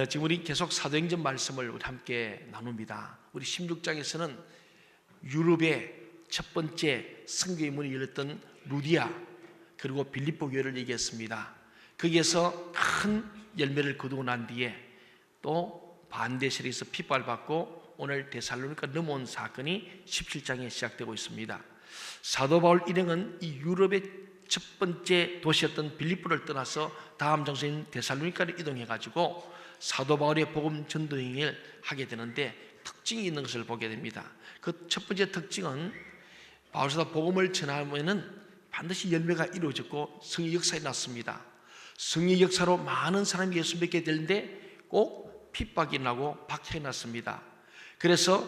지금 우리 계속 사도행전 말씀을 우리 함께 나눕니다. 우리 16장에서는 유럽의 첫 번째 선교의 문이 열렸던 루디아 그리고 빌립보 교회를 얘기했습니다. 거기에서 큰 열매를 거두고 난 뒤에 또 반대 세력에서 핍박을 받고 오늘 데살로니가 넘어온 사건이 17장에 시작되고 있습니다. 사도 바울 일행은 이 유럽의 첫 번째 도시였던 빌립보를 떠나서 다음 장소인 데살로니카를 이동해가지고 사도 바울의 복음 전도 행위를 하게 되는데 특징이 있는 것을 보게 됩니다. 그 첫 번째 특징은 바울사도 복음을 전하면은 반드시 열매가 이루어졌고 성의 역사가 났습니다. 성의 역사로 많은 사람이 예수 믿게 되는데 꼭 핍박이 나고 박해가 났습니다. 그래서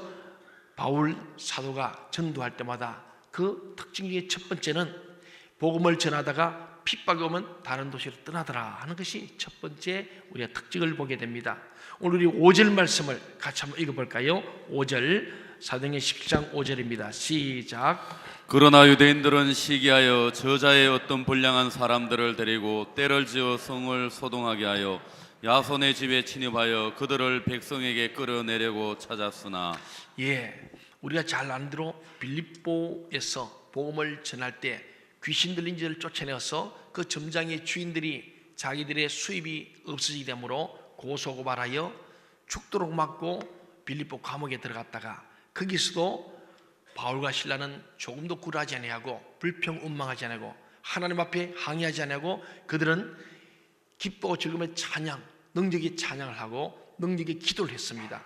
바울 사도가 전도할 때마다 그 특징 중에 첫 번째는 복음을 전하다가 핍박이 오면 다른 도시로 떠나더라 하는 것이 첫 번째 우리가 특징을 보게 됩니다. 오늘 우리 5절 말씀을 같이 한번 읽어볼까요? 5절 사도행전 17장 5절입니다. 시작. 그러나 유대인들은 시기하여 저자의 어떤 불량한 사람들을 데리고 때를 지어 성을 소동하게 하여 야손의 집에 침입하여 그들을 백성에게 끌어내려고 찾았으나 우리가 잘 아는 대로 빌립보에서 복음을 전할 때 귀신 들린 자를 쫓아내어서 그 점장의 주인들이 자기들의 수입이 없어지게 되므로 고소고발하여 죽도록 맞고 빌립보 감옥에 들어갔다가 거기서도 바울과 실라는 조금도 굴하지 아니하고 불평운망하지 아니하고 하나님 앞에 항의하지 아니하고 그들은 기뻐 즐거움의 찬양, 능력의 찬양을 하고 능력의 기도를 했습니다.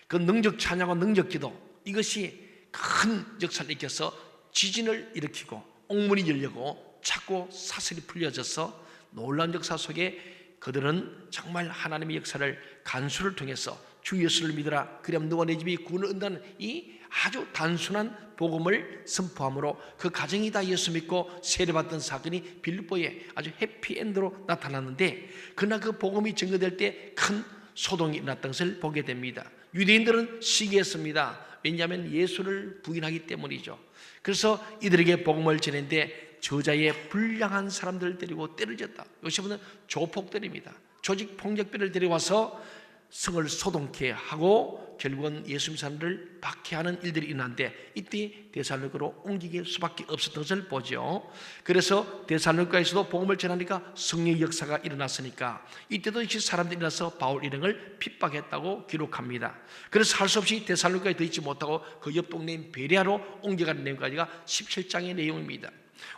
그 능력 찬양과 능력 기도 이것이 큰 역사를 일으켜서 지진을 일으키고 옥문이 열리고 찾고 사슬이 풀려져서 놀라운 역사 속에 그들은 정말 하나님의 역사를 간수를 통해서 주 예수를 믿으라 그리하면 너와 내 집이 구원을 얻는다는 이 아주 단순한 복음을 선포함으로 그 가정이 다 예수 믿고 세례받던 사건이 빌립보에 아주 해피엔드로 나타났는데 그러나 그 복음이 증거될 때 큰 소동이 일어났던 것을 보게 됩니다. 유대인들은 시기했습니다. 왜냐하면 예수를 부인하기 때문이죠. 그래서 이들에게 복음을 전했는데 저자의 불량한 사람들을 데리고 때를 졌다. 요즘은 조폭들입니다. 조직 폭력배를 데려와서 성을 소동케 하고 결국은 예수 믿는 사람들을 박해하는 일들이 일어났는데 이때 데살로니가로 옮기게 수밖에 없었던 것을 보죠. 그래서 데살로니가에서도 복음을 전하니까 성령의 역사가 일어났으니까 이때도 역시 사람들이 일어나서 바울 일행을 핍박했다고 기록합니다. 그래서 할 수 없이 데살로니가에 더 있지 못하고 그 옆 동네인 베레아로 옮겨가는 내용까지가 17장의 내용입니다.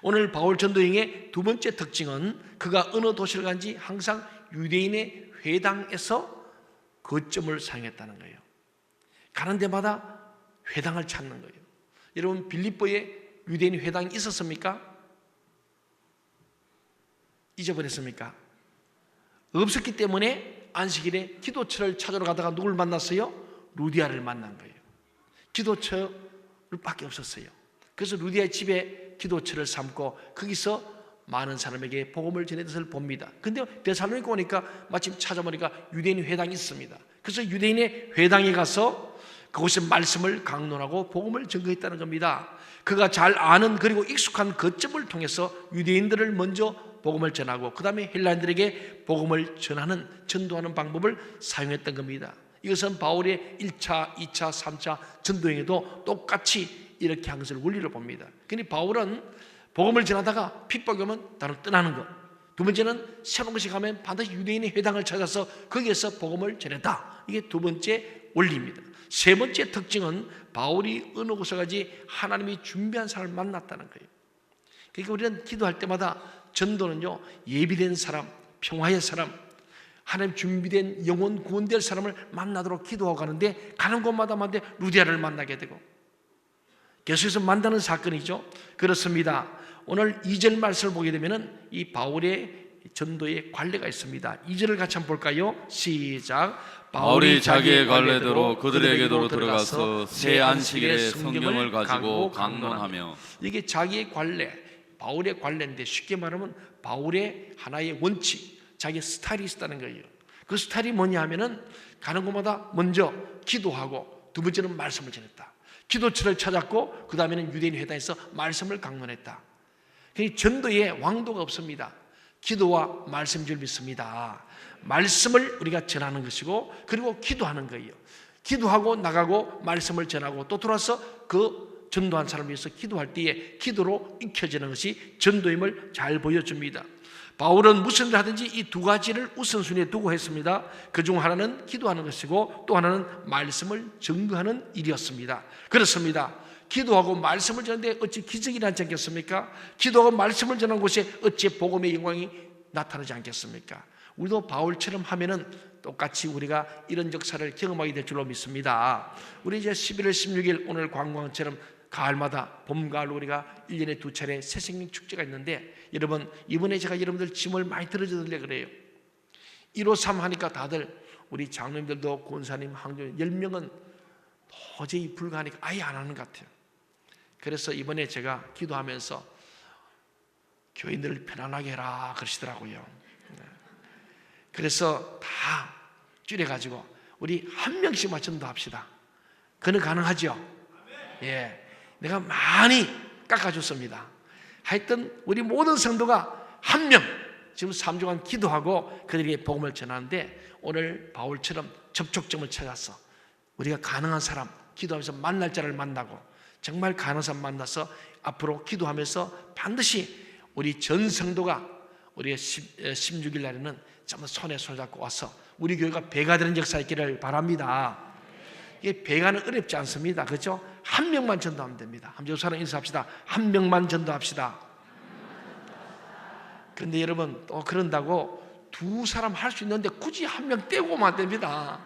오늘 바울 전도행의 두 번째 특징은 그가 어느 도시를 간지 항상 유대인의 회당에서 거점을 사용했다는 거예요. 가는 데마다 회당을 찾는 거예요. 여러분 빌립보에 유대인 회당이 있었습니까? 잊어버렸습니까? 없었기 때문에 안식일에 기도처를 찾으러 가다가 누굴 만났어요? 루디아를 만난 거예요. 기도처를 밖에 없었어요. 그래서 루디아의 집에 기도처를 삼고 거기서 많은 사람에게 복음을 전했던 것을 봅니다. 근데 데살로니가 오니까 마침 찾아보니까 유대인 회당이 있습니다. 그래서 유대인의 회당에 가서 그곳의 말씀을 강론하고 복음을 전거했다는 겁니다. 그가 잘 아는 그리고 익숙한 거점을 통해서 유대인들을 먼저 복음을 전하고 그 다음에 헬라인들에게 복음을 전도하는 방법을 사용했던 겁니다. 이것은 바울의 1차, 2차, 3차 전도행에도 똑같이 이렇게 한 것을 원리를 봅니다. 그런데 바울은 복음을 전하다가 핍박이 오면 다른 떠나는 것. 두 번째는 새로운 것이 가면 반드시 유대인의 회당을 찾아서 거기에서 복음을 전했다. 이게 두 번째 원리입니다. 세 번째 특징은 바울이 어느 곳에 가지 하나님이 준비한 사람을 만났다는 거예요. 그러니까 우리는 기도할 때마다 전도는요 예비된 사람, 평화의 사람, 하나님 준비된 영혼 구원될 사람을 만나도록 기도하고 가는데 가는 곳마다 루디아를 만나게 되고 계속해서 만나는 사건이죠. 그렇습니다. 오늘 2절 말씀을 보게 되면 이 바울의 전도의 관례가 있습니다. 2절을 같이 한번 볼까요? 시작. 바울이 자기의 관례대로 그들에게도 들어가서 새 안식일에 성경을 가지고 강론하며. 이게 자기의 관례, 바울의 관례인데 쉽게 말하면 바울의 하나의 원칙, 자기의 스타일이 있었다는 거예요. 그 스타일이 뭐냐 하면은 가는 곳마다 먼저 기도하고 두 번째는 말씀을 전했다. 기도처를 찾았고 그 다음에는 유대인 회당에서 말씀을 강론했다. 전도에 왕도가 없습니다. 기도와 말씀 줄 믿습니다. 말씀을 우리가 전하는 것이고, 그리고 기도하는 거예요. 기도하고 나가고 말씀을 전하고 또 돌아서 그 전도한 사람을 위해서 기도할 때에 기도로 익혀지는 것이 전도임을 잘 보여줍니다. 바울은 무슨 일 하든지 이 두 가지를 우선순위에 두고 했습니다. 그중 하나는 기도하는 것이고 또 하나는 말씀을 전도하는 일이었습니다. 그렇습니다. 기도하고 말씀을 전하는데 어찌 기적이 일어나지 않겠습니까? 기도하고 말씀을 전하는 곳에 어찌 복음의 영광이 나타나지 않겠습니까? 우리도 바울처럼 하면은 똑같이 우리가 이런 역사를 경험하게 될 줄로 믿습니다. 우리 이제 11월 16일 오늘 관광처럼 가을마다 봄, 가을 우리가 1년에 2차례 새생명 축제가 있는데, 여러분 이번에 제가 여러분들 짐을 많이 들어주려고 그래요. 153 하니까 다들 우리 장로님들도 권사님, 항조님 10명은 도저히 불가하니까 아예 안 하는 것 같아요. 그래서 이번에 제가 기도하면서 교인들을 편안하게 해라 그러시더라고요. 그래서 다 줄여가지고 우리 한 명씩만 전도합시다. 그는 가능하죠? 예, 내가 많이 깎아줬습니다. 하여튼 우리 모든 성도가 한 명 지금 3주간 기도하고 그들에게 복음을 전하는데, 오늘 바울처럼 접촉점을 찾아서 우리가 가능한 사람 기도하면서 만날 자를 만나고, 정말 가능한 사람 만나서 앞으로 기도하면서 반드시 우리 전 성도가 우리가 16일 날에는 정말 손에 손 잡고 와서 우리 교회가 배가 되는 역사 있기를 바랍니다. 이게 배가는 어렵지 않습니다. 그렇죠? 한 명만 전도하면 됩니다. 한번 사람 인사합시다. 한 명만 전도합시다. 그런데 여러분 또 그런다고 두 사람 할 수 있는데 굳이 한 명 떼고 오면 안 됩니다.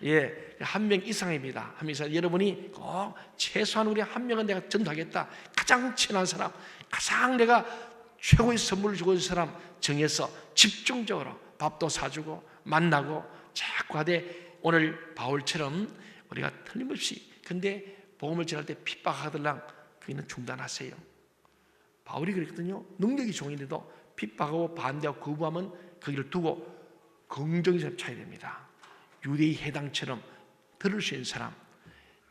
예, 한 명 이상입니다. 한 명 이상. 여러분이 꼭 최소한 우리 한 명은 내가 전도하겠다. 가장 친한 사람, 가장 내가 최고의 선물을 주고 있는 사람 정해서 집중적으로 밥도 사주고 만나고 자꾸 하되, 오늘 바울처럼 우리가 틀림없이, 근데 복음을 전할 때 핍박하들랑 그는 중단하세요. 바울이 그랬거든요. 능력이 종인데도 핍박하고 반대하고 거부하면 거기를 두고 긍정적으로 쳐야 됩니다. 유대의 해당처럼 들을 수 있는 사람,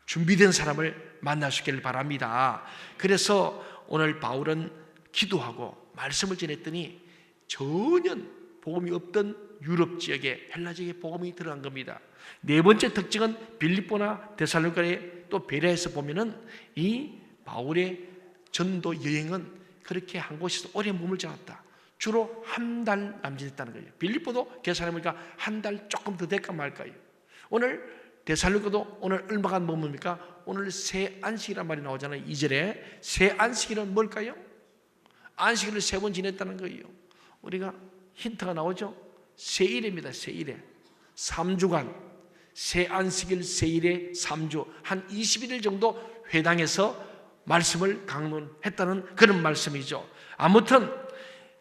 준비된 사람을 만날 수 있기를 바랍니다. 그래서 오늘 바울은 기도하고 말씀을 전했더니 전혀 복음이 없던 유럽 지역에, 헬라 지역에 복음이 들어간 겁니다. 네 번째 특징은 빌립보나 데살로니가에 또 베레아에서 보면은 이 바울의 전도 여행은 그렇게 한 곳에서 오래 머물지 않았다. 주로 한 달 남짓했다는 거예요. 빌립보도 데살로니가 한 달 조금 더 될까 말까요. 오늘 데살로니가도 오늘 얼마간 머뭅니까? 오늘 새 안식이란 말이 나오잖아요. 2절에 새 안식일은 뭘까요? 안식일을 3번 지냈다는 거예요. 우리가 힌트가 나오죠? 세일입니다. 세일에 3주간 새 안식일 세일에 3주 한 21일 정도 회당에서 말씀을 강론했다는 그런 말씀이죠. 아무튼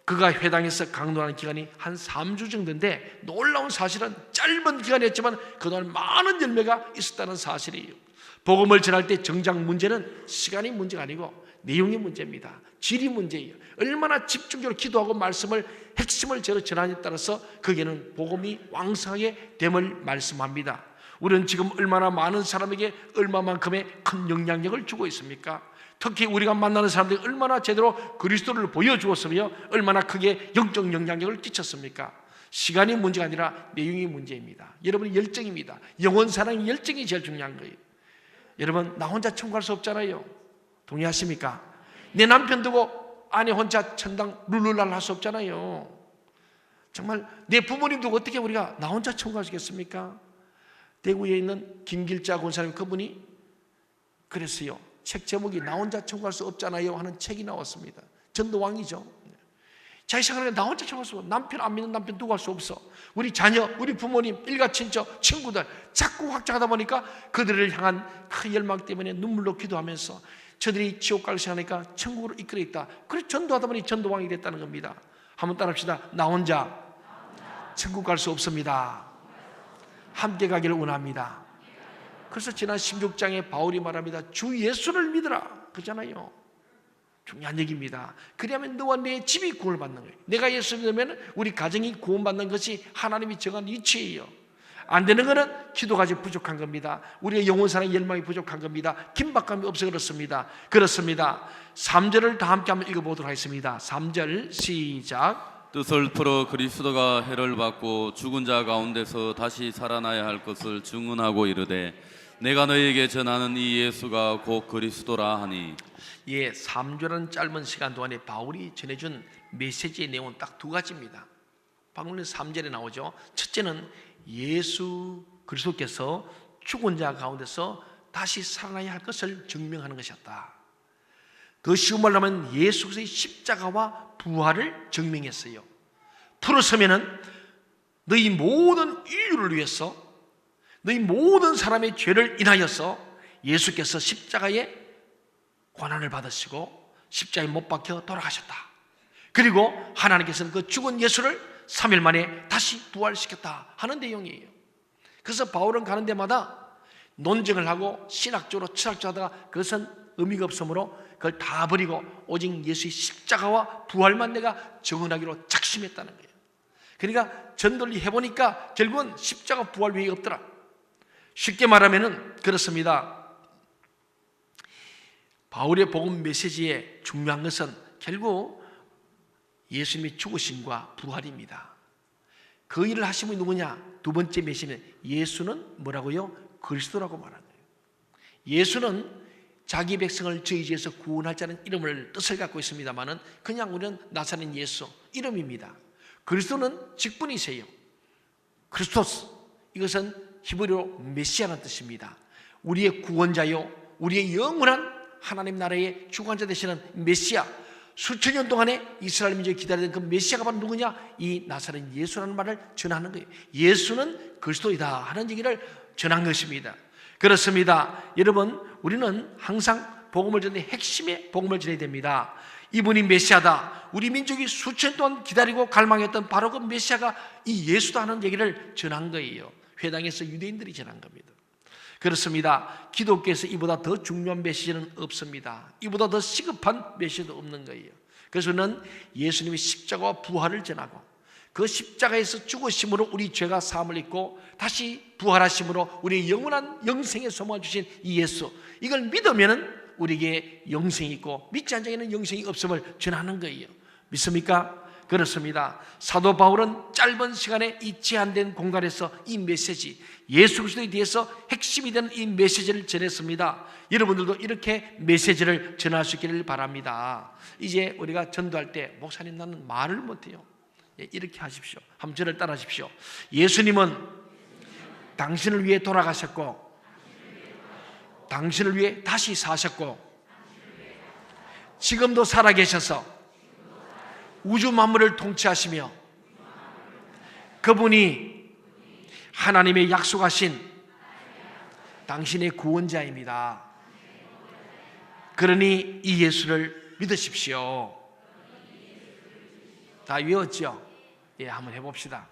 그가 회당에서 강론하는 기간이 한 3주 정도인데, 놀라운 사실은 짧은 기간이었지만 그동안 많은 열매가 있었다는 사실이에요. 복음을 전할 때 정작 문제는 시간이 문제가 아니고 내용이 문제입니다. 질이 문제예요. 얼마나 집중적으로 기도하고 말씀을 핵심을 전하냐에 따라서 거기에는 복음이 왕성하게 됨을 말씀합니다. 우리는 지금 얼마나 많은 사람에게 얼마만큼의 큰 영향력을 주고 있습니까? 특히 우리가 만나는 사람들이 얼마나 제대로 그리스도를 보여주었으며 얼마나 크게 영적 영향력을 끼쳤습니까? 시간이 문제가 아니라 내용이 문제입니다. 여러분의 열정입니다. 영원 사랑의 열정이 제일 중요한 거예요. 여러분 나 혼자 천국 갈 수 없잖아요. 동의하십니까? 내 남편 두고 아내 혼자 천당 룰루랄 할 수 없잖아요. 정말 내 부모님 두고 어떻게 우리가 나 혼자 천국 가시겠습니까? 대구에 있는 김길자 권사님, 그분이 그랬어요. 책 제목이 나 혼자 천국 갈 수 없잖아요 하는 책이 나왔습니다. 전도왕이죠. 자기 생각에 나 혼자 천국 갈 수 없어. 남편 안 믿는 남편 두고 갈 수 없어. 우리 자녀, 우리 부모님, 일가친척, 친구들 자꾸 확장하다 보니까 그들을 향한 큰 열망 때문에 눈물로 기도하면서 저들이 지옥 갈 생각하니까 천국으로 이끌어 있다. 그래서 전도하다 보니 전도왕이 됐다는 겁니다. 한번 따라합시다. 나 혼자 천국 갈 수 없습니다. 함께 가기를 원합니다. 그래서 지난 16장에 바울이 말합니다. 주 예수를 믿으라 그러잖아요. 중요한 얘기입니다. 그러면 너와 내 집이 구원을 받는 거예요. 내가 예수 믿으면 우리 가정이 구원받는 것이 하나님이 정한 이치예요. 안 되는 것은 기도가 아직 부족한 겁니다. 우리의 영혼사랑의 열망이 부족한 겁니다. 긴박감이 없어 그렇습니다. 3절을 다 함께 한번 읽어보도록 하겠습니다. 3절 시작. 뜻을 풀어 그리스도가 해를 받고 죽은 자 가운데서 다시 살아나야 할 것을 증언하고 이르되 내가 너희에게 전하는 이 예수가 곧 그리스도라 하니. 예, 3주라는 짧은 시간 동안에 바울이 전해준 메시지의 내용은 딱 두 가지입니다. 방금 3절에 나오죠. 첫째는 예수 그리스도께서 죽은 자 가운데서 다시 살아나야 할 것을 증명하는 것이었다. 더 쉬운 말로 하면 예수 그리스도의 십자가와 부활을 증명했어요. 풀어서면은 너희 모든 인류를 위해서, 너희 모든 사람의 죄를 인하여서 예수께서 십자가에 고난을 받으시고 십자가에 못 박혀 돌아가셨다. 그리고 하나님께서는 그 죽은 예수를 3일 만에 다시 부활시켰다 하는 내용이에요. 그래서 바울은 가는 데마다 논쟁을 하고 신학적으로 철학적으로 하다가 그것은 의미가 없으므로 그걸 다 버리고 오직 예수의 십자가와 부활만 내가 증언하기로 작심했다는 거예요. 그러니까 전도를 해보니까 결국은 십자가 부활 외에 없더라. 쉽게 말하면은 그렇습니다. 바울의 복음 메시지의 중요한 것은 결국 예수님의 죽으심과 부활입니다. 그 일을 하신 분이 누구냐? 두 번째 메시지는 예수는 뭐라고요? 그리스도라고 말하는 거예요. 예수는 자기 백성을 저희 죄에서 구원할 자는 이름을 뜻을 갖고 있습니다만은 그냥 우리는 나사렛 예수 이름입니다. 그리스도는 직분이세요. 크리스토스, 이것은 히브리어로 메시아라는 뜻입니다. 우리의 구원자요, 우리의 영원한 하나님 나라의 주관자 되시는 메시아, 수천 년 동안에 이스라엘 민족이 기다리던 그 메시아가 바로 누구냐? 이 나사렛 예수라는 말을 전하는 거예요. 예수는 그리스도이다 하는 얘기를 전한 것입니다. 그렇습니다. 여러분, 우리는 항상 복음을 전해 핵심의 복음을 전해야 됩니다. 이분이 메시아다. 우리 민족이 수천 동안 기다리고 갈망했던 바로 그 메시아가 이 예수다 하는 얘기를 전한 거예요. 회당에서 유대인들이 전한 겁니다. 그렇습니다. 기독교에서 이보다 더 중요한 메시지는 없습니다. 이보다 더 시급한 메시지도 없는 거예요. 그래서 저는 예수님의 십자가와 부활을 전하고 그 십자가에서 죽으심으로 우리 죄가 사함을 입고 다시 부활하심으로 우리의 영원한 영생의 소망을 주신 이 예수, 이걸 믿으면 우리에게 영생이 있고 믿지 않는 자에게는 영생이 없음을 전하는 거예요. 믿습니까? 그렇습니다. 사도 바울은 짧은 시간에 이 제한된 공간에서 이 메시지, 예수 그리스도에 대해서 핵심이 되는 이 메시지를 전했습니다. 여러분들도 이렇게 메시지를 전할 수 있기를 바랍니다. 이제 우리가 전도할 때 목사님 나는 말을 못해요. 이렇게 하십시오. 한번 저를 따라하십시오. 예수님은 당신을 위해 돌아가셨고 당신을 위해 다시 사셨고 지금도 살아계셔서 우주 만물을 통치하시며 그분이 하나님의 약속하신 당신의 구원자입니다. 그러니 이 예수를 믿으십시오. 다 외웠죠? 예, 한번 해봅시다.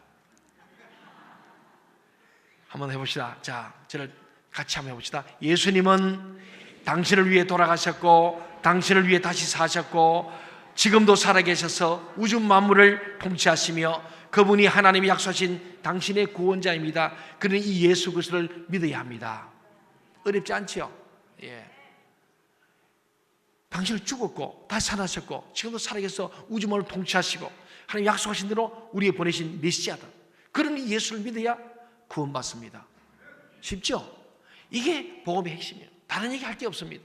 한번 해봅시다. 자, 저를 같이 한번 해봅시다. 예수님은 당신을 위해 돌아가셨고 당신을 위해 다시 사셨고 지금도 살아계셔서 우주 만물을 통치하시며 그분이 하나님이 약속하신 당신의 구원자입니다. 그러니 이 예수 그리스도를 믿어야 합니다. 어렵지 않지요? 예. 당신은 죽었고 다시 살아나셨고 지금도 살아계셔서 우주 만물을 통치하시고 하나님 약속하신 대로 우리에 보내신 메시아다. 그러니 예수를 믿어야 구원받습니다. 쉽죠? 이게 복음의 핵심이에요. 다른 얘기 할 게 없습니다.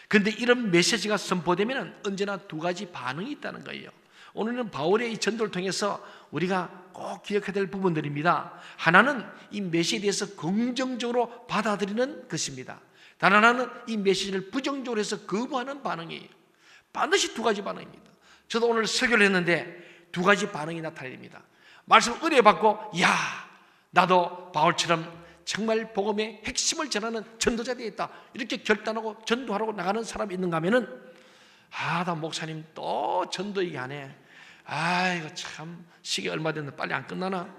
그런데 이런 메시지가 선포되면 언제나 두 가지 반응이 있다는 거예요. 오늘은 바울의 이 전도를 통해서 우리가 꼭 기억해야 될 부분들입니다. 하나는 이 메시지에 대해서 긍정적으로 받아들이는 것입니다. 다른 하나는 이 메시지를 부정적으로 해서 거부하는 반응이에요. 반드시 두 가지 반응입니다. 저도 오늘 설교를 했는데 두 가지 반응이 나타나야 됩니다. 말씀을 은혜받고 야, 나도 바울처럼 정말 복음의 핵심을 전하는 전도자 되겠다 이렇게 결단하고 전도하러 나가는 사람이 있는가 하면은 나 목사님 또 전도 얘기하네. 이거 참 시계 얼마 됐는데 빨리 안 끝나나?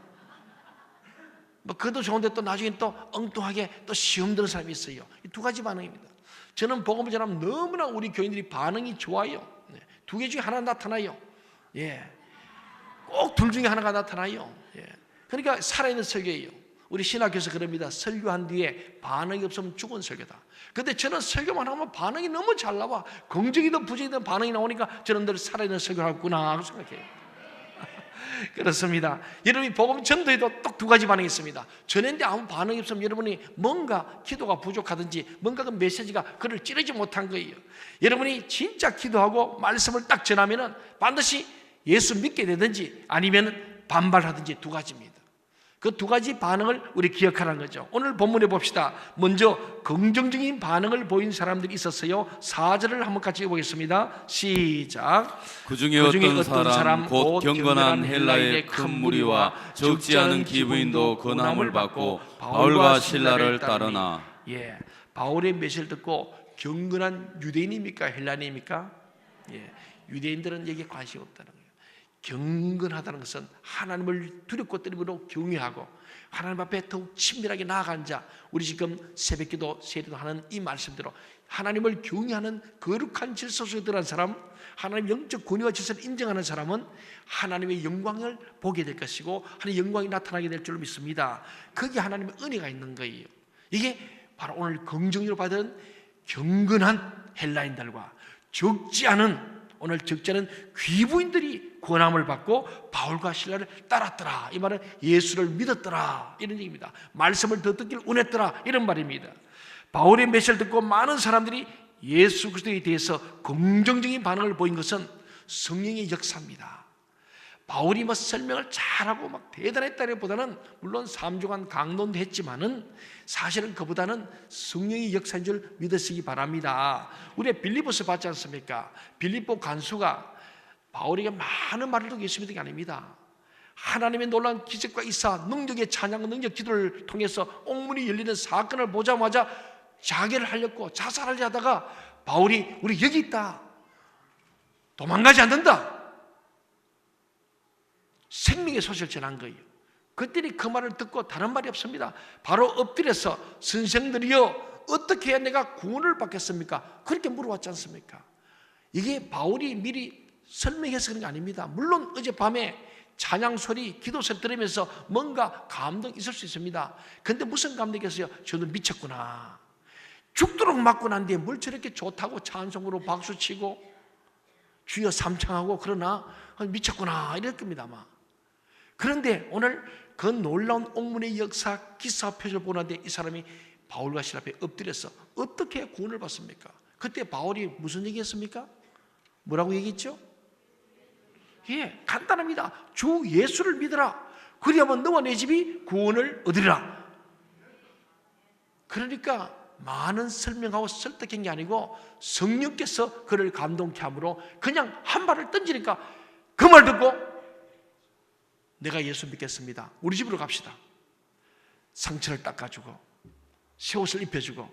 뭐 그것도 좋은데 또 나중에 또 엉뚱하게 또 시험 드는 사람이 있어요. 이 두 가지 반응입니다. 저는 복음을 전하면 너무나 우리 교인들이 반응이 좋아요. 두 개 중에 하나 나타나요. 예, 꼭 둘 중에 하나가 나타나요. 예. 그러니까 살아있는 설교예요. 우리 신학교에서 그럽니다. 설교한 뒤에 반응이 없으면 죽은 설교다. 근데 저는 설교만 하면 반응이 너무 잘 나와. 긍정이든 부정이든 반응이 나오니까 저는 늘 살아있는 설교를 하구나 하고 생각해요. 그렇습니다. 여러분이 복음 전도에도 딱 두 가지 반응이 있습니다. 전했는데 아무 반응이 없으면 여러분이 뭔가 기도가 부족하든지 뭔가 그 메시지가 그를 찌르지 못한 거예요. 여러분이 진짜 기도하고 말씀을 딱 전하면은 반드시 예수 믿게 되든지 아니면 반발하든지 두 가지입니다. 그 두 가지 반응을 우리 기억하라는 거죠. 오늘 본문에 봅시다. 먼저 긍정적인 반응을 보인 사람들이 있었어요. 4절을 한번 같이 보겠습니다. 시작. 그 중에 어떤 사람 곧 경건한 헬라의 큰 무리와 적지 않은 기부인도 권함을 받고 바울과 실라를 따르나. 예, 바울의 메시지를 듣고 경건한 유대인입니까 헬라인입니까? 예, 유대인들은 여기에 관심이 없다는 거예요. 경건하다는 것은 하나님을 두렵고 떨림으로 경외하고 하나님 앞에 더욱 친밀하게 나아간 자, 우리 지금 새벽기도 세례도 하는 이 말씀대로 하나님을 경외하는 거룩한 질서 속에 들어간 사람, 하나님 영적 권위와 질서를 인정하는 사람은 하나님의 영광을 보게 될 것이고 하나님의 영광이 나타나게 될 줄 믿습니다. 거기에 하나님의 은혜가 있는 거예요. 이게 바로 오늘 긍정으로 받은 경건한 헬라인들과 적지 않은 오늘 적지 않은 귀부인들이 권함을 받고 바울과 실라를 따랐더라. 이 말은 예수를 믿었더라 이런 얘기입니다. 말씀을 더 듣길 원했더라 이런 말입니다. 바울의 메시지를 듣고 많은 사람들이 예수 그리스도에 대해서 긍정적인 반응을 보인 것은 성령의 역사입니다. 바울이 뭐 설명을 잘하고 막 대단했다기보다는 물론 3주간 강론도 했지만은 사실은 그보다는 성령의 역사인 줄 믿으시기 바랍니다. 우리 빌립보서 봤지 않습니까? 빌립보 간수가 바울에게 많은 말을 듣고 예수 믿은 게 아닙니다. 하나님의 놀라운 기적과 이사 능력의 찬양과 능력 기도를 통해서 옥문이 열리는 사건을 보자마자 자결을 하려고 자살하려 하다가 바울이 우리 여기 있다, 도망가지 않는다, 생명의 소식을 전한 거예요. 그들이 그 말을 듣고 다른 말이 없습니다. 바로 엎드려서 선생들이여 어떻게 해야 내가 구원을 받겠습니까? 그렇게 물어봤지 않습니까? 이게 바울이 미리 설명해서 그런 게 아닙니다. 물론 어젯밤에 찬양 소리, 기도 소리 들으면서 뭔가 감동이 있을 수 있습니다. 그런데 무슨 감동이겠어요? 저는 미쳤구나, 죽도록 맞고 난 뒤에 뭘 저렇게 좋다고 찬송으로 박수치고 주여 삼창하고 그러나 미쳤구나 이럴 겁니다 아마. 그런데 오늘 그 놀라운 옥문의 역사 기사 표시를 보는데 이 사람이 바울과 실라 앞에 엎드려서 어떻게 구원을 받습니까? 그때 바울이 무슨 얘기했습니까? 뭐라고 얘기했죠? 예, 간단합니다. 주 예수를 믿으라. 그리하면 너와 내 집이 구원을 얻으리라. 그러니까 많은 설명하고 설득한 게 아니고 성령께서 그를 감동케 함으로 그냥 한 발을 던지니까 그 말 듣고 내가 예수 믿겠습니다, 우리 집으로 갑시다. 상처를 닦아주고 새 옷을 입혀주고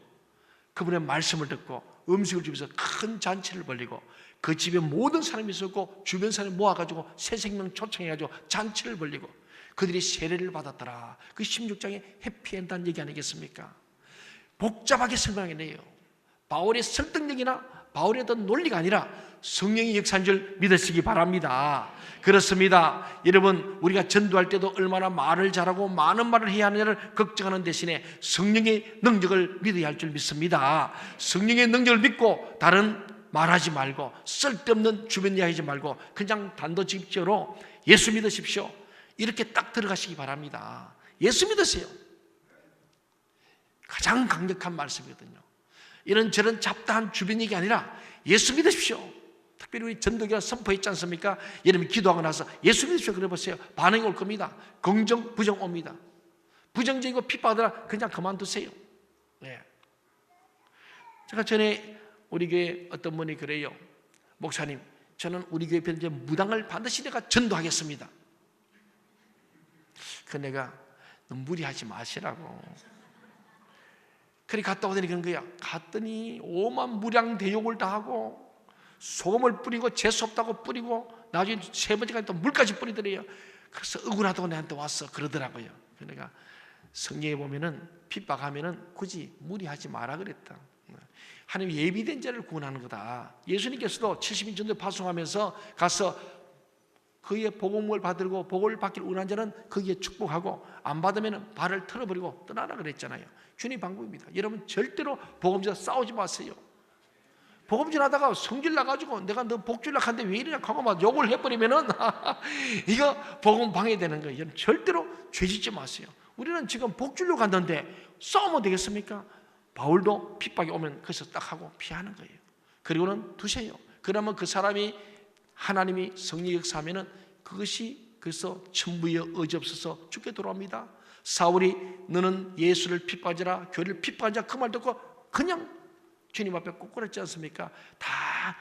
그분의 말씀을 듣고 음식을 주면서 큰 잔치를 벌리고 그 집에 모든 사람이 있었고 주변 사람이 모아가지고 새 생명 초청해가지고 잔치를 벌리고 그들이 세례를 받았더라. 그 16장에 해피엔드한 얘기 아니겠습니까? 복잡하게 설명하네요. 바울의 설득력이나 바울의 어떤 논리가 아니라 성령의 역사인 줄 믿으시기 바랍니다. 그렇습니다. 여러분, 우리가 전도할 때도 얼마나 말을 잘하고 많은 말을 해야 하느냐를 걱정하는 대신에 성령의 능력을 믿어야 할 줄 믿습니다. 성령의 능력을 믿고 다른 말하지 말고 쓸데없는 주변 이야기하지 말고 그냥 단도직입적으로 예수 믿으십시오, 이렇게 딱 들어가시기 바랍니다. 예수 믿으세요. 가장 강력한 말씀이거든요. 이런저런 잡다한 주변 얘기 아니라 예수 믿으십시오. 특별히 우리 전도기가 선포했지 않습니까? 여러분이 기도하고 나서 예수 믿으십시오 그래 보세요. 반응이 올 겁니다. 긍정, 부정 옵니다. 부정적이고 핍박하더라 그냥 그만두세요. 네. 제가 전에 우리 교회 어떤 분이 그래요. 목사님, 저는 우리 교회 편에 무당을 반드시 내가 전도하겠습니다. 그 내가 너무 무리하지 마시라고. 그래 갔다 오더니 그런 거야. 갔더니 오만 무량 대욕을 다 하고 소금을 뿌리고 재수 없다고 뿌리고 나중에 세 번째까지 또 물까지 뿌리더래요. 그래서 억울하다고 내한테 왔어 그러더라고요. 그러니까 성경에 보면은 핍박하면은 굳이 무리하지 마라 그랬다. 하나님 예비된 자를 구원하는 거다. 예수님께서도 70인 전도 파송하면서 가서 그의 복음을 받들고 복을 받길 원하는 자는 거기에 축복하고 안 받으면 발을 털어버리고 떠나라 그랬잖아요. 주님의 방법입니다. 여러분 절대로 복음에서 싸우지 마세요. 복음 전하다가 성질 나가지고 내가 너 복주려고 하는데 왜 이러냐 하고 막 욕을 해버리면은 이거 복음 방해되는 거예요. 여러분 절대로 죄짓지 마세요. 우리는 지금 복주려고 갔는데 싸우면 되겠습니까? 바울도 핍박이 오면 거기서 딱 하고 피하는 거예요. 그리고는 두세요. 그러면 그 사람이 하나님이 성령 역사하면은 그것이 그래서 천부의 의지 없어서 죽게 돌아옵니다. 사울이 너는 예수를 핍박하라 교회를 핍박하자 그 말 듣고 그냥 주님 앞에 ቁ꾸렸지 않습니까? 다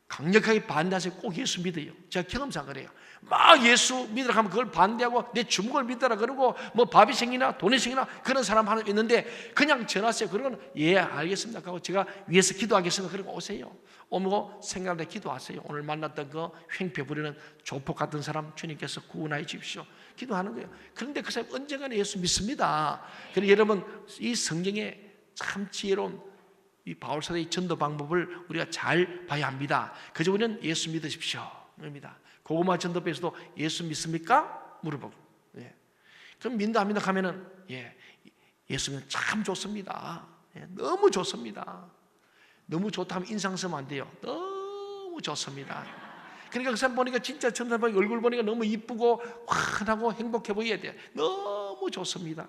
강력하게 반대하세요. 꼭 예수 믿어요. 제가 경험상 그래요. 막 예수 믿으라 하면 그걸 반대하고 내 주먹을 믿어라 그러고 뭐 밥이 생기나 돈이 생기나 그런 사람 하나 있는데 그냥 전하세요. 그러면 예 알겠습니다 하고 제가 위에서 기도하겠습니다. 그러고 오세요. 오고 생각할 때 기도하세요. 오늘 만났던 그 횡패 부리는 조폭 같은 사람 주님께서 구원하여 주십시오. 기도하는 거예요. 그런데 그 사람 언젠가는 예수 믿습니다. 그래서 여러분 이 성경에 참 지혜로운 이 바울사도의 전도 방법을 우리가 잘 봐야 합니다. 그저 우리는 예수 믿으십시오. 입니다. 고구마 전도배에서도 예수 믿습니까? 물어보고. 예. 그럼 믿는다 안 믿는다 하면은 예수 믿으면 참 좋습니다. 예. 너무 좋습니다. 너무 좋다 하면 인상 쓰면 안 돼요. 너무 좋습니다. 그러니까 그 사람 보니까 진짜 천사 보니까 얼굴 보니까 너무 이쁘고 환하고 행복해 보여야 돼요. 너무 좋습니다.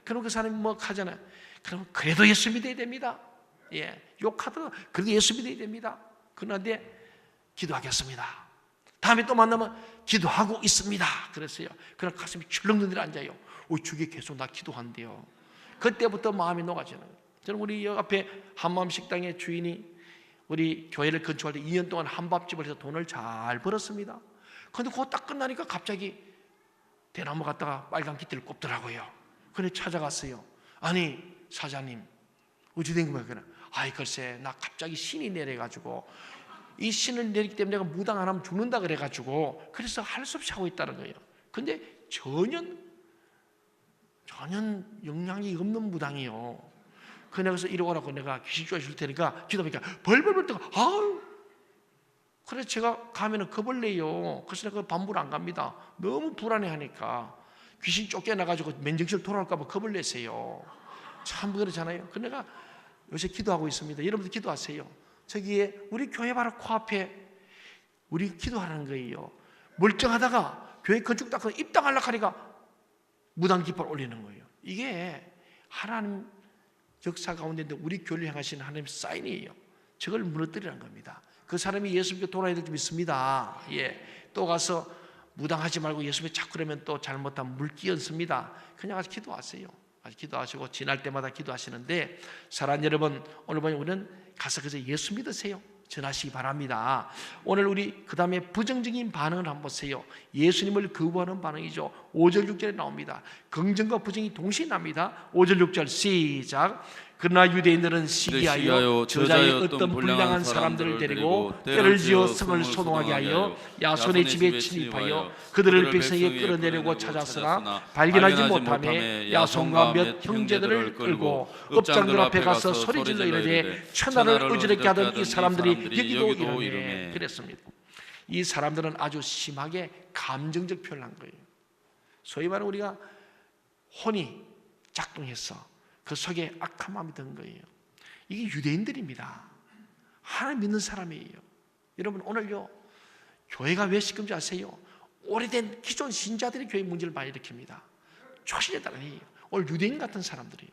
그럼 그 사람이 뭐 하잖아요. 그럼 그래도 예수 믿어야 됩니다. 예, 욕하더라도 그래도 예수 믿어야 됩니다. 그런데 기도하겠습니다. 다음에 또 만나면 기도하고 있습니다. 그랬어요. 그럼 가슴이 출렁들어 앉아요. 주게 계속 나 기도한대요. 그때부터 마음이 녹아지는 거예요. 저는 우리 여기 앞에 한마음 식당의 주인이 우리 교회를 건축할 때 2년 동안 한밥집을 해서 돈을 잘 벌었습니다. 그런데 그거 딱 끝나니까 갑자기 대나무 갔다가 빨간 기띠를 꼽더라고요. 그래 찾아갔어요. 아니 사장님 어찌 된 거야? 그래. 아이 글쎄 나 갑자기 신이 내려가지고 이 신을 내리기 때문에 내가 무당 안 하면 죽는다 그래가지고 그래서 할 수 없이 하고 있다는 거예요. 근데 전혀 영향이 없는 무당이요. 그래서 이리 오라고 내가 귀신 쫓아줄 테니까 기도하니까 벌벌벌 떠가 아우 그래서 제가 가면은 겁을 내요. 그래서 내가 반부를 안 갑니다. 너무 불안해하니까 귀신 쫓겨나가지고 면정실 돌아올까봐 겁을 내세요. 참 그렇잖아요. 그래서 내가 요새 기도하고 있습니다. 여러분들 기도하세요. 저기에 우리 교회 바로 코앞에 우리 기도하는 거예요. 멀쩡하다가 교회 건축 닦고 입당하려고 하니까 무당 깃발 올리는 거예요. 이게 하나님 역사 가운데 우리 교회를 향하시는 하나님의 사인이에요. 저걸 무너뜨리라는 겁니다. 그 사람이 예수 믿고 돌아야 될 줄 믿습니다. 예. 또 가서 무당하지 말고 예수 믿고 자꾸 그러면 또 잘못하면 물기 얹습니다. 그냥 가서 기도하세요. 기도하시고 지날 때마다 기도하시는데 사랑하는 여러분 오늘 보면 우리는 가서 그저 예수 믿으세요. 전하시기 바랍니다. 오늘 우리 그 다음에 부정적인 반응을 한번 보세요. 예수님을 거부하는 반응이죠. 5절 6절에 나옵니다. 긍정과 부정이 동시에 납니다. 5절 6절 시작. 그러나 유대인들은 시기하여 저자의 어떤 불량한 사람들을 데리고 때를 지어 성을 소동하게 하여 야손의 집에 침입하여 그들을 백성에게 끌어내려고 찾았으나 발견하지 못하며 야손과 몇 형제들을 끌고 업장들 앞에 가서 소리질러 이르되 천하를 어지럽게 하던 이 사람들이 여기도 이르네 그랬습니다. 이 사람들은 아주 심하게 감정적 표현을 한 거예요. 소위 말하는 우리가 혼이 작동해서 그 속에 악한 마음이 든 거예요. 이게 유대인들입니다. 하나님 믿는 사람이에요. 여러분 오늘요 교회가 왜 시끄러운지 아세요? 오래된 기존 신자들이 교회 문제를 많이 일으킵니다. 초신자들 아니에요. 오늘 유대인 같은 사람들이에요.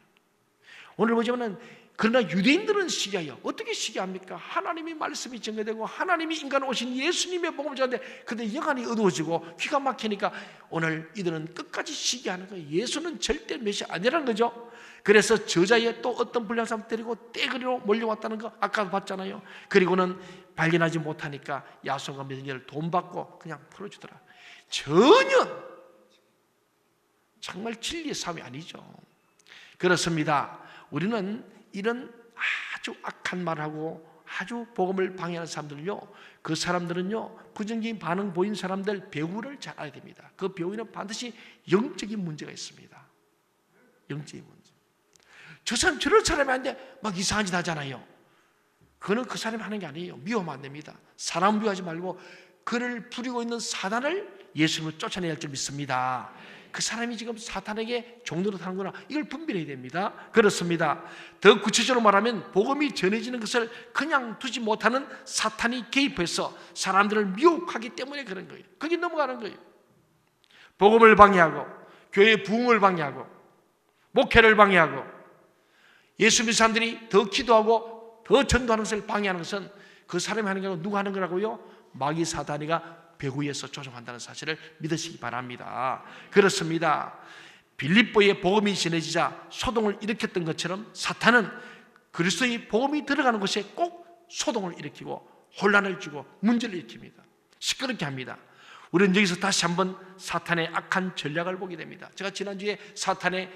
오늘 보자면 그러나 유대인들은 시기하여 어떻게 시기합니까? 하나님의 말씀이 증거되고 하나님이 인간 오신 예수님의 복음을 전하는데 근데 영안이 어두워지고 귀가 막히니까 오늘 이들은 끝까지 시기하는 거예요. 예수는 절대 메시아 아니라는 거죠. 그래서 저자에 또 어떤 불량한 사람 데리고 떼거리로 몰려왔다는 거 아까도 봤잖아요. 그리고는 발견하지 못하니까 야손과 메드니를 돈 받고 그냥 풀어주더라. 전혀 정말 진리의 삶이 아니죠. 그렇습니다. 우리는 이런 아주 악한 말하고 아주 복음을 방해하는 사람들요, 그 사람들은요 부정적인 반응 보인 사람들 배후를 잘 알아야 됩니다. 그 배후에는 반드시 영적인 문제가 있습니다. 영적인 문제. 저 사람 저런 사람이 아닌데 막 이상한 짓 하잖아요. 그거는 그 사람이 하는 게 아니에요. 미워하면 안 됩니다. 사람 미워하지 말고 그를 부리고 있는 사단을 예수님을 쫓아내야 할 줄 믿습니다. 그 사람이 지금 사탄에게 종로로 타는구나, 이걸 분별해야 됩니다. 그렇습니다. 더 구체적으로 말하면 복음이 전해지는 것을 그냥 두지 못하는 사탄이 개입해서 사람들을 미혹하기 때문에 그런 거예요. 거기 넘어가는 거예요. 복음을 방해하고 교회의 부흥을 방해하고 목회를 방해하고 예수 믿는 사람들이 더 기도하고 더 전도하는 것을 방해하는 것은 그 사람이 하는 게 아니고 누가 하는 거라고요? 마귀 사단이가 배후에서 조종한다는 사실을 믿으시기 바랍니다. 그렇습니다. 빌립보에 복음이 전해지자 소동을 일으켰던 것처럼 사탄은 그리스도의 복음이 들어가는 곳에 꼭 소동을 일으키고 혼란을 주고 문제를 일으킵니다. 시끄럽게 합니다. 우리는 여기서 다시 한번 사탄의 악한 전략을 보게 됩니다. 제가 지난주에 사탄의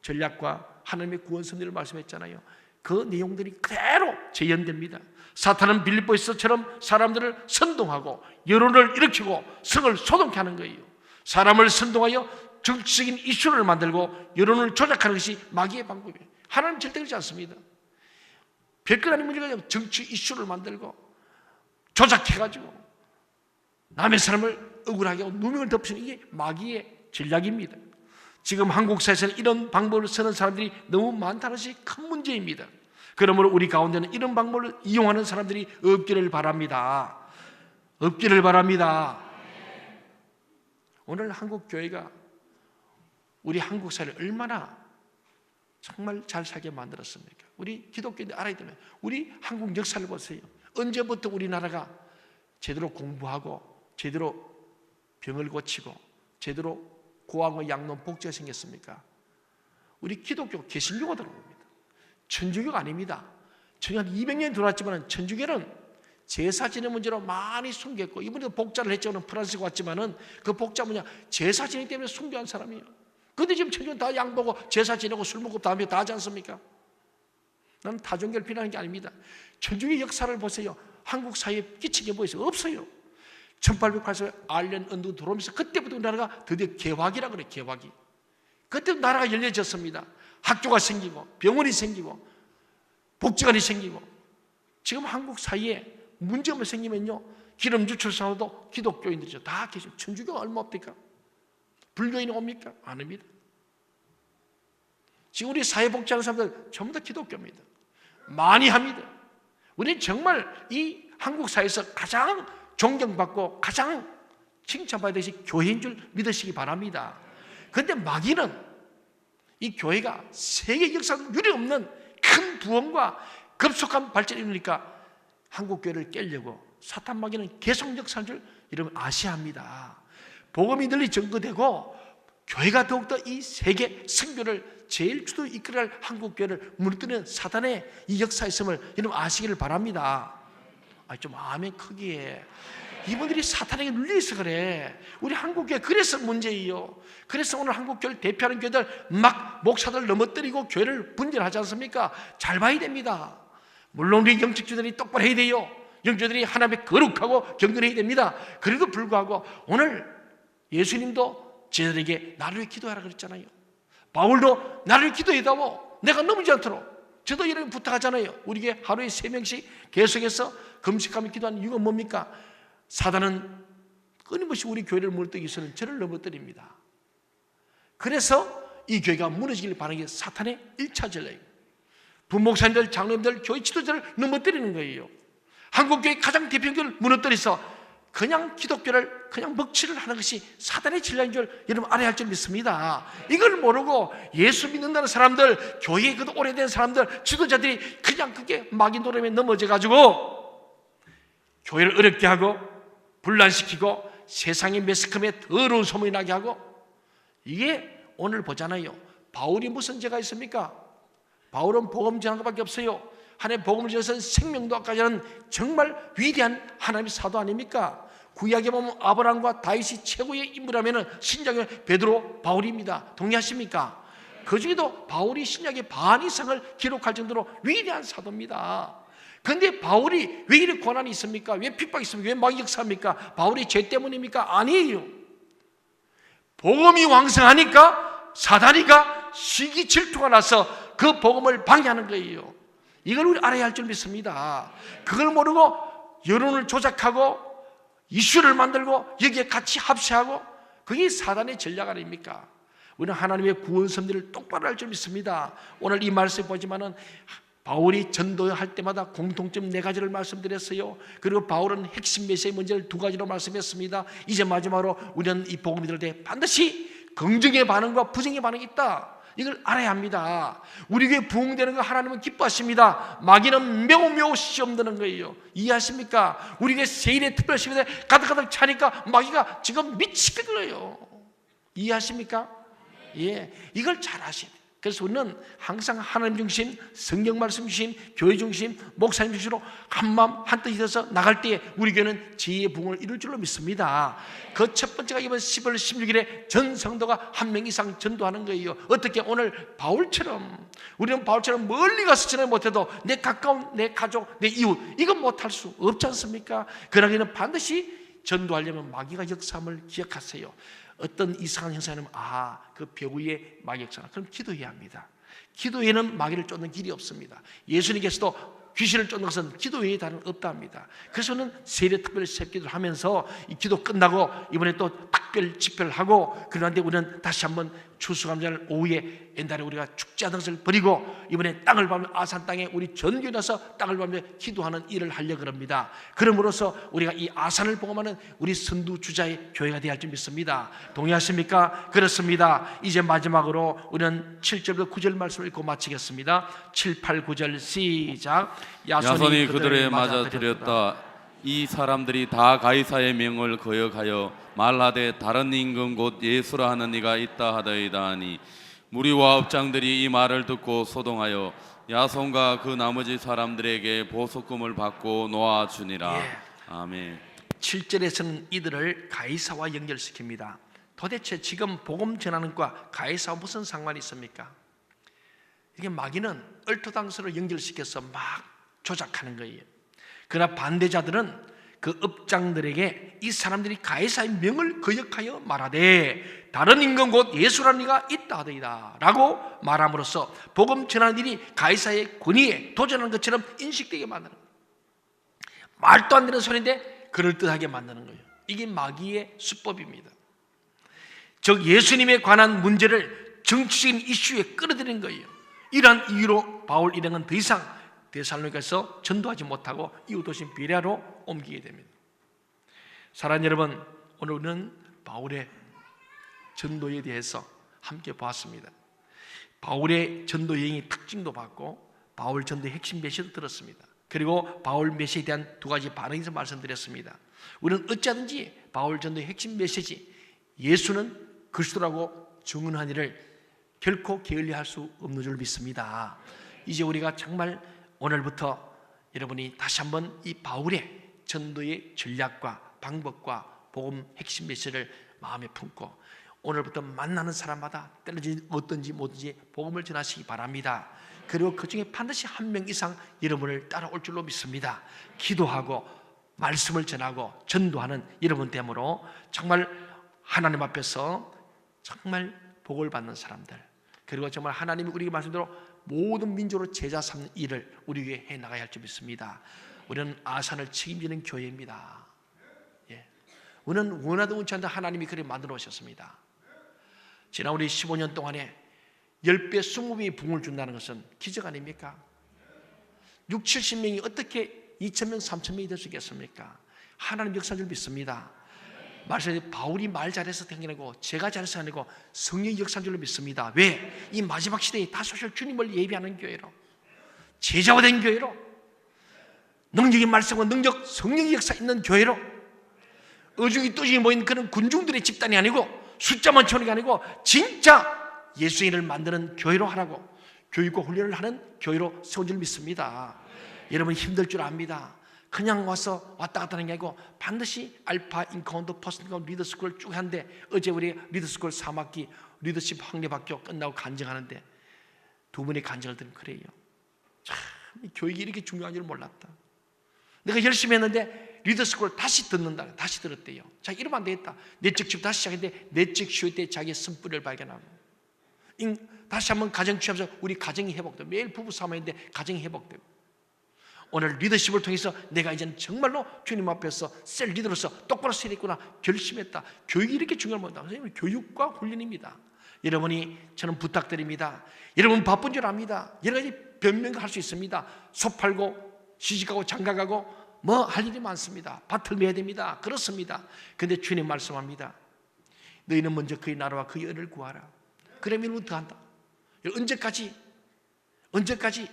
전략과 하나님의 구원 섭리를 말씀했잖아요. 그 내용들이 그대로 재현됩니다. 사탄은 빌립보에서처럼 사람들을 선동하고 여론을 일으키고 성을 소동케 하는 거예요. 사람을 선동하여 정치적인 이슈를 만들고 여론을 조작하는 것이 마귀의 방법이에요. 하나님 절대 그렇지 않습니다. 별것 아닌 문제가 아니라 정치 이슈를 만들고 조작해가지고 남의 사람을 억울하게 하고 누명을 덮치는 이게 마귀의 전략입니다. 지금 한국 사회에서는 이런 방법을 쓰는 사람들이 너무 많다는 것이 큰 문제입니다. 그러므로 우리 가운데는 이런 방법을 이용하는 사람들이 없기를 바랍니다. 없기를 바랍니다. 오늘 한국 교회가 우리 한국 사회를 얼마나 정말 잘 살게 만들었습니까? 우리 기독교인들 알아야 되면 우리 한국 역사를 보세요. 언제부터 우리나라가 제대로 공부하고 제대로 병을 고치고 제대로 고아와 양론 복지가 생겼습니까? 우리 기독교 개신교가 들어옵니다. 천주교가 아닙니다. 천주교가 200년 돌았지만 천주교는 제사 지내는 문제로 많이 숨겼고 이분도 복자를 했죠. 프랑스가 왔지만은 그 복자 뭐냐? 제사 지내기 때문에 순교한 사람이에요. 근데 지금 천주교는 다 양보고 제사 지내고 술 먹고 다음에 다 하지 않습니까? 나는 다종교를 비난하는 게 아닙니다. 천주교 역사를 보세요. 한국 사회에 끼친 게 뭐 있어요? 없어요. 1808년에 아일랜드 언두 들어오면서 그때부터 우리나라가 드디어 개화기라 그래요. 개화기. 그때부터 나라가 열려졌습니다. 학교가 생기고 병원이 생기고 복지관이 생기고 지금 한국 사회에 문제가 생기면요 기름주 출산도 기독교인들이죠. 다 계시죠. 천주교가 얼마 없니까? 불교인이 옵니까? 안 옵니다. 지금 우리 사회복지하는 사람들 전부 다 기독교입니다. 많이 합니다. 우리는 정말 이 한국 사회에서 가장 존경받고 가장 칭찬받아야 될 것이 교회인 줄 믿으시기 바랍니다. 그런데 마귀는 이 교회가 세계 역사상 유례없는 큰 부흥과 급속한 발전이 이루니까 한국 교회를 깨려고 사탄 마귀는 계속 역사한 줄 여러분 아셔야 합니다. 복음이 널리 전거되고 교회가 더욱더 이 세계 선교를 제일 주도 이끌어갈 한국 교회를 무너뜨리는 사탄의 이 역사에 있음을 여러분 아시기를 바랍니다. 좀 아멘 크기에 이분들이 사탄에게 눌려있어 그래. 우리 한국교회 그래서 문제예요. 그래서 오늘 한국교회를 대표하는 교회들 막 목사들 넘어뜨리고 교회를 분열하지 않습니까? 잘 봐야 됩니다. 물론 우리 영직주들이 똑바로 해야 돼요. 영주들이 하나님의 거룩하고 경건해야 됩니다. 그래도 불구하고 오늘 예수님도 제자들에게 나를 위해 기도하라 그랬잖아요. 바울도 나를 위해 기도해다오. 내가 넘어지지 않도록. 저도 이런 부탁하잖아요. 우리에게 하루에 3명씩 계속해서 금식하며 기도하는 이유가 뭡니까? 사단은 끊임없이 우리 교회를 무너뜨리기 위해서는 저를 넘어뜨립니다. 그래서 이 교회가 무너지길 바라는 게 사탄의 1차 전략이에요. 부목사님들, 장로님들, 교회 지도자를 넘어뜨리는 거예요. 한국교회 가장 대표교를 무너뜨려서 그냥 기독교를 그냥 먹칠을 하는 것이 사단의 전략인 줄 여러분 알아야 할 줄 믿습니다. 이걸 모르고 예수 믿는다는 사람들, 교회에 그 오래된 사람들, 지도자들이 그냥 그게 마귀 노름에 넘어져가지고 교회를 어렵게 하고 분란시키고 세상의 매스컴에 더러운 소문이 나게 하고 이게 오늘 보잖아요. 바울이 무슨 죄가 있습니까? 바울은 복음 전한 것밖에 없어요. 하나님의 복음을 전해서 생명도까지 하는 정말 위대한 하나님의 사도 아닙니까? 구약에 보면 아브라함과 다윗이 최고의 인물이라면 신약의 베드로, 바울입니다. 동의하십니까? 그 중에도 바울이 신약의 반 이상을 기록할 정도로 위대한 사도입니다. 그런데 바울이 왜 이렇게 고난이 있습니까? 왜 핍박이 있습니까? 왜 마귀 역사입니까? 바울이 죄 때문입니까? 아니에요. 복음이 왕성하니까 사단이가 시기 질투가 나서 그 복음을 방해하는 거예요. 이걸 우리 알아야 할 줄 믿습니다. 그걸 모르고 여론을 조작하고 이슈를 만들고 여기에 같이 합세하고 그게 사단의 전략 아닙니까? 우리는 하나님의 구원 섭리를 똑바로 알 줄 믿습니다. 오늘 이 말씀 보지만은 바울이 전도할 때마다 공통점 4가지를 말씀드렸어요. 그리고 바울은 핵심 메시지 문제를 2가지로 말씀했습니다. 이제 마지막으로 우리는 이 복음이 들을 때 반드시 긍정의 반응과 부정의 반응이 있다. 이걸 알아야 합니다. 우리 교회 부흥되는 거 하나님은 기뻐하십니다. 마귀는 매우 시험 드는 거예요. 이해하십니까? 우리 교회 세일의 특별 시험에 가득가득 차니까 마귀가 지금 미치겠어요. 이해하십니까? 예, 이걸 잘 아셔야 돼요. 그래서 우리는 항상 하나님 중심, 성경 말씀 중심, 교회 중심, 목사님 중심으로 한마음 한뜻이 되어서 나갈 때에 우리 교회는 지혜의 부흥을 이룰 줄로 믿습니다. 그 첫 번째가 이번 10월 16일에 전 성도가 1명 이상 전도하는 거예요. 어떻게? 오늘 바울처럼, 우리는 바울처럼 멀리 가서 전화 못해도 내 가까운 내 가족, 내 이웃, 이건 못할 수 없지 않습니까? 그러기는 반드시 전도하려면 마귀가 역사함을 기억하세요. 어떤 이상한 형사는 그 벽 위에 마귀 역사나, 그럼 기도해야 합니다. 기도에는 마귀를 쫓는 길이 없습니다. 예수님께서도 귀신을 쫓는 것은 기도 외에 다른 없다 합니다. 그래서 저는 세례 특별 새기도를 하면서 이 기도 끝나고 이번에 또 특별 집회를 하고, 그런데 우리는 다시 한번 추수감사절 오후에 옛날에 우리가 축제하던 것을 버리고 이번에 땅을 밟으며 아산 땅에 우리 전교에 나서 땅을 밟으며 기도하는 일을 하려고 합니다. 그러므로써 우리가 이 아산을 복음하는 우리 선두주자의 교회가 되어야 할 줄 믿습니다. 동의하십니까? 그렇습니다. 이제 마지막으로 우리는 7절부터 9절 말씀을 읽고 마치겠습니다. 7, 8, 9절 시작. 야손이 그들을 맞아들였다. 이 사람들이 다 가이사의 명을 거역하여 말하되 다른 임금 곧 예수라 하는 이가 있다 하더이다 하니, 무리와 업장들이 이 말을 듣고 소동하여 야손과 그 나머지 사람들에게 보석금을 받고 놓아주니라. 아멘. 7절에서는 이들을 가이사와 연결시킵니다. 도대체 지금 복음 전하는 것과 가이사와 무슨 상관이 있습니까? 이게 마귀는 얼토당토로 연결시켜서 막 조작하는 거예요. 그러나 반대자들은 그 업장들에게 이 사람들이 가이사의 명을 거역하여 말하되 다른 임금 곧 예수라는 이가 있다 하더이다 라고 말함으로써 복음 전하는 일이 가이사의 권위에 도전하는 것처럼 인식되게 만드는 거예요. 말도 안 되는 소리인데 그럴듯하게 만드는 거예요. 이게 마귀의 수법입니다. 즉 예수님에 관한 문제를 정치적인 이슈에 끌어들이는 거예요. 이러한 이유로 바울 일행은 더 이상 데살로니가에서 전도하지 못하고 이웃 도시 베레아로 옮기게 됩니다. 사랑하는 여러분, 오늘 우리는 바울의 전도에 대해서 함께 보았습니다. 바울의 전도 여행의 특징도 봤고 바울 전도의 핵심 메시지도 들었습니다. 그리고 바울 메시지에 대한 2가지 반응에서 말씀드렸습니다. 우리는 어찌하든지 바울 전도의 핵심 메시지, 예수는 그리스도라고 증언한 일을 결코 게을리할 수 없는 줄 믿습니다. 이제 우리가 정말 오늘부터 여러분이 다시 한번 이 바울의 전도의 전략과 방법과 복음 핵심 메시지를 마음에 품고 오늘부터 만나는 사람마다 때로지 어떤지 뭐든지 복음을 전하시기 바랍니다. 그리고 그 중에 반드시 1명 이상 여러분을 따라올 줄로 믿습니다. 기도하고 말씀을 전하고 전도하는 여러분 되므로 정말 하나님 앞에서 정말 복을 받는 사람들, 그리고 정말 하나님이 우리에게 말씀대로 모든 민족으로 제자 삼는 일을 우리 위해 해나가야 할 줄 믿습니다. 우리는 아산을 책임지는 교회입니다. 우리는 원하도 원치 않는 하나님이 그렇게 만들어 오셨습니다. 지난 우리 15년 동안에 10배, 20배의 부흥을 준다는 것은 기적 아닙니까? 6, 70명이 어떻게 2,000명, 3,000명이 될 수 있겠습니까? 하나님 역사인 줄 믿습니다. 말씀에 바울이 말 잘해서 된 게 아니고 제가 잘해서 아니고 성령의 역사인 줄로 믿습니다. 왜? 이 마지막 시대에 다시 오실 주님을 예비하는 교회로, 제자화된 교회로, 능력의 말씀과 능력, 성령의 역사 있는 교회로, 어중이 뚜중이 모인 그런 군중들의 집단이 아니고 숫자만 채우는 게 아니고 진짜 예수인을 만드는 교회로 하라고 교육과 훈련을 하는 교회로 세운 줄 믿습니다. 여러분 힘들 줄 압니다. 그냥 와서 왔다 갔다 하는 게 아니고 반드시 알파, 인카운터, 퍼스널 리더스쿨을 쭉 하는데, 어제 우리 리더스쿨 3학기 리더십 학례학교 끝나고 간증하는데 2분의 간증을 들으면 그래요. 참 교육이 이렇게 중요한 줄 몰랐다. 내가 열심히 했는데 리더스쿨을 다시 듣는다. 다시 들었대요. 자, 이러면 안 되겠다. 내적 치유 다시 시작했는데 내적 치유 때 자기의 쓴뿌리를 발견하고 다시 한번 가정 취하면서 우리 가정이 회복되고, 매일 부부 싸움했는데 가정이 회복되고, 오늘 리더십을 통해서 내가 이제는 정말로 주님 앞에서 셀 리더로서 똑바로 서야 되겠구나 결심했다. 교육이 이렇게 중요한 겁니다. 선생님, 교육과 훈련입니다. 여러분이 저는 부탁드립니다. 여러분 바쁜 줄 압니다. 여러 가지 변명을 할 수 있습니다. 소 팔고 시집가고 장가가고 뭐 할 일이 많습니다. 밭을 매야 됩니다. 그렇습니다. 근데 주님 말씀합니다. 너희는 먼저 그의 나라와 그의 은혜를 구하라. 그러면 더한다. 언제까지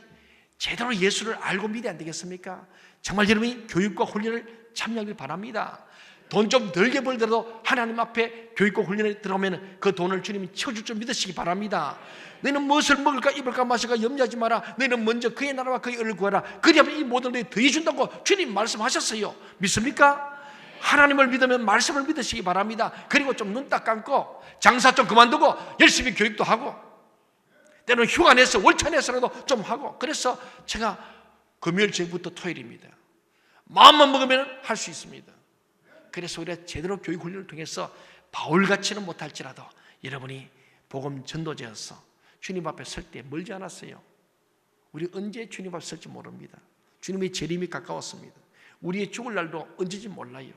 제대로 예수를 알고 믿어야 안 되겠습니까? 정말 여러분이 교육과 훈련을 참여하길 바랍니다. 돈 좀 덜게 벌더라도 하나님 앞에 교육과 훈련에 들어가면 그 돈을 주님이 채워줄 줄 믿으시기 바랍니다. 너희는 무엇을 먹을까 입을까 마실까 염려하지 마라. 너희는 먼저 그의 나라와 그의 은혜를 구하라. 그리하면 이 모든 것이 더해준다고 주님 말씀하셨어요. 믿습니까? 하나님을 믿으면 말씀을 믿으시기 바랍니다. 그리고 좀 눈 딱 감고 장사 좀 그만두고 열심히 교육도 하고 때로는 휴가 내서 월차 내서라도 좀 하고. 그래서 제가 금요일 저녁부터 토요일입니다. 마음만 먹으면 할 수 있습니다. 그래서 우리가 제대로 교육 훈련을 통해서 바울같이는 못할지라도 여러분이 복음 전도자여서 주님 앞에 설 때 멀지 않았어요. 우리 언제 주님 앞에 설지 모릅니다. 주님의 재림이 가까웠습니다. 우리의 죽을 날도 언제인지 몰라요.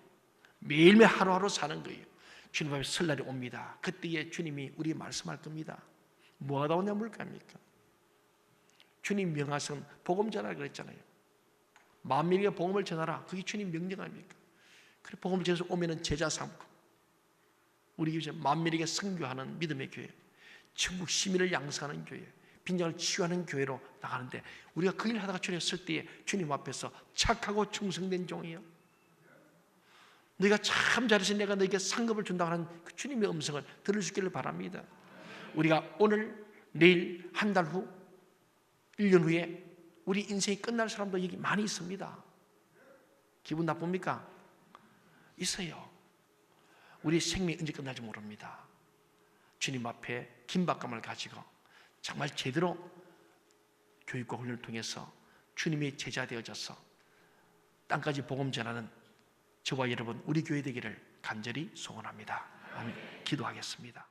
매일매일 하루하루 사는 거예요. 주님 앞에 설 날이 옵니다. 그때에 주님이 우리 말씀할 겁니다. 뭐하다 오냐 물까입니까? 주님 명하신 복음 전하라 그랬잖아요. 만민에게 복음을 전하라. 그게 주님 명령 아닙니까? 그래 복음을 전해서 오면은 제자 삼고 우리 교회 만민에게 선교하는 믿음의 교회, 천국 시민을 양성하는 교회, 빈장을 치유하는 교회로 나가는데 우리가 그 일 하다가 주님 쓸 때에 주님 앞에서 착하고 충성된 종이요, 너희가 참 잘해서 내가 너에게 상급을 준다고 하는 그 주님의 음성을 들을 수 있기를 바랍니다. 우리가 오늘, 내일, 한 달 후, 1년 후에 우리 인생이 끝날 사람도 여기 많이 있습니다. 기분 나쁩니까? 있어요. 우리 생명이 언제 끝날지 모릅니다. 주님 앞에 긴박감을 가지고 정말 제대로 교육과 훈련을 통해서 주님의 제자 되어져서 땅까지 복음 전하는 저와 여러분 우리 교회 되기를 간절히 소원합니다. 아멘. 기도하겠습니다.